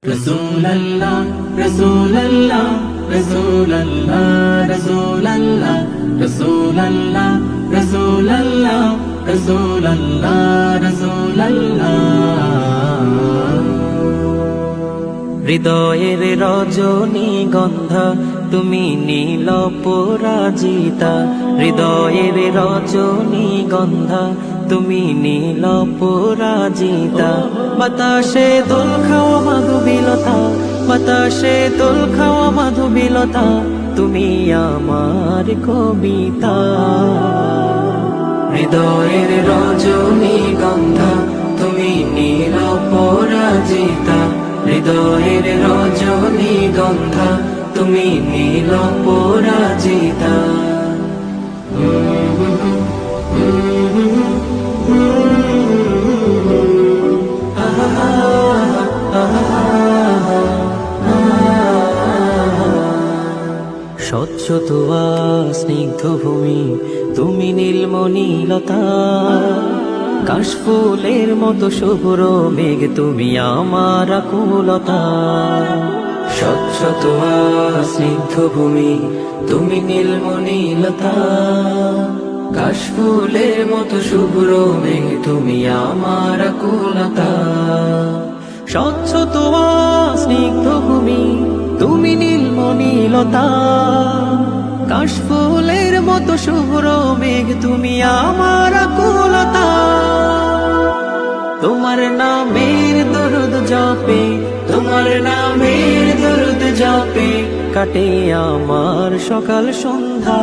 Rasulallah, Rasulallah, Rasulallah, Rasulallah, Rasulallah, Rasulallah, Rasulallah, Rasulallah. হৃদয়ের রজনীগন্ধা তুমি নীল পরাজিতা, হৃদয়ের রজনীগন্ধা তুমি নীল পরাজিতা। বাতাসে দোল খাওয়া মাধুবিলতা, বাতাসে দোল খাওয়া মাধুবিলতা, তুমি আমার কবিতা। হৃদয়ের রজনীগন্ধা তুমি নীল পরাজিতা, হৃদয়ের রজনীগন্ধা তুমি নীল পরাজিতা। স্বচ্ছ তোয়া স্নিগ্ধ ভূমি তুমি নীলমণিলতা, কাশফুলের মতো শুভ্র মেঘ তুমি আমার আকুলতা। স্বচ্ছ তোয়া স্নিগ্ধ ভূমি তুমি নীলমণিলতা, কাশফুলের মতো শুভ্র মেঘ তুমি আমার আকুলতা। স্বচ্ছ তোয়া স্নিগ্ধ ভূমি তুমি নীলমণিলতা, কাশফুলের মতো শুভ্র মেঘ তুমি আমার আকুলতা। তোমার নামের দরুদ জপে, তোমার নামের দরুদ জপে কাটে আমার সকাল সন্ধ্যা।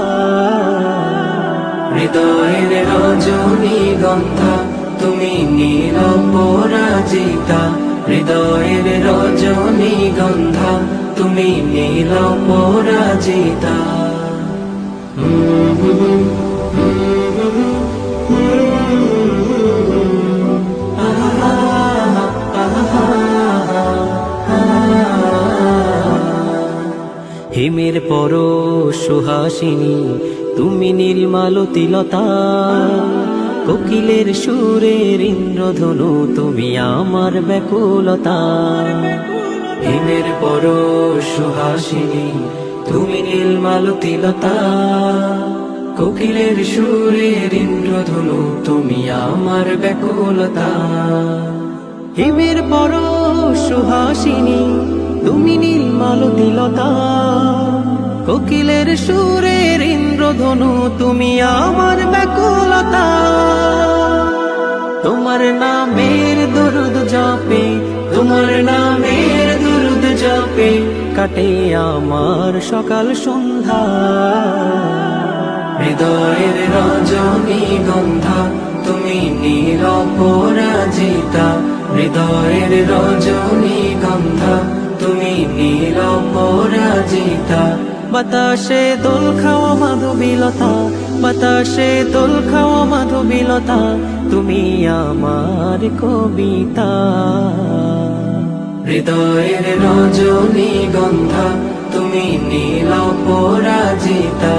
হৃদয়ের রজনীগন্ধা তুমি নীল পরাজিতা, হৃদয়ের রজনীগন্ধা তুমি নীল পরাজিতা। হিমের পরশ সুহাসিনী তুমি নীলমালতিলতা, কোকিলের সুরের ইন্দ্রধনু তুমি আমার ব্যাকুলতা। হিমের পরশ সুহাসিনী তুমি নীলমালতিলতা, কোকিলের সুরের ইন্দ্রধনু তুমি আমার ব্যাকুলতা। হিমের পরশ সুহাসিনী তুমি নীলমালতিলতা, কোকিলের সুরের ইন্দ্রধনু তুমি আমার ব্যাকুলতা। তোমার নামের দরুদ জপে, তোমার নামের দরুদ জপে কাটে আমার সকাল সন্ধ্যা। হৃদয়ের রজনীগন্ধা তুমি নীল পরাজিতা, হৃদয়ের রজনীগন্ধা তুমি নীল পরাজিতা। বাতাসে দোল খাওয়া মাধুবিলতা, বাতাসে দোল খাওয়া মাধুবিলতা, তুমি আমার কবিতা। হৃদয়ের রজনীগন্ধা তুমি নীল পরাজিতা,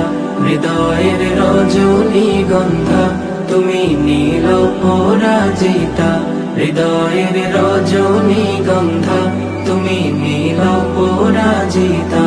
হৃদয়ের রজনীগন্ধা তুমি নীল পরাজিতা, হৃদয়ের রজনীগন্ধা তুমি নীল পরাজিতা।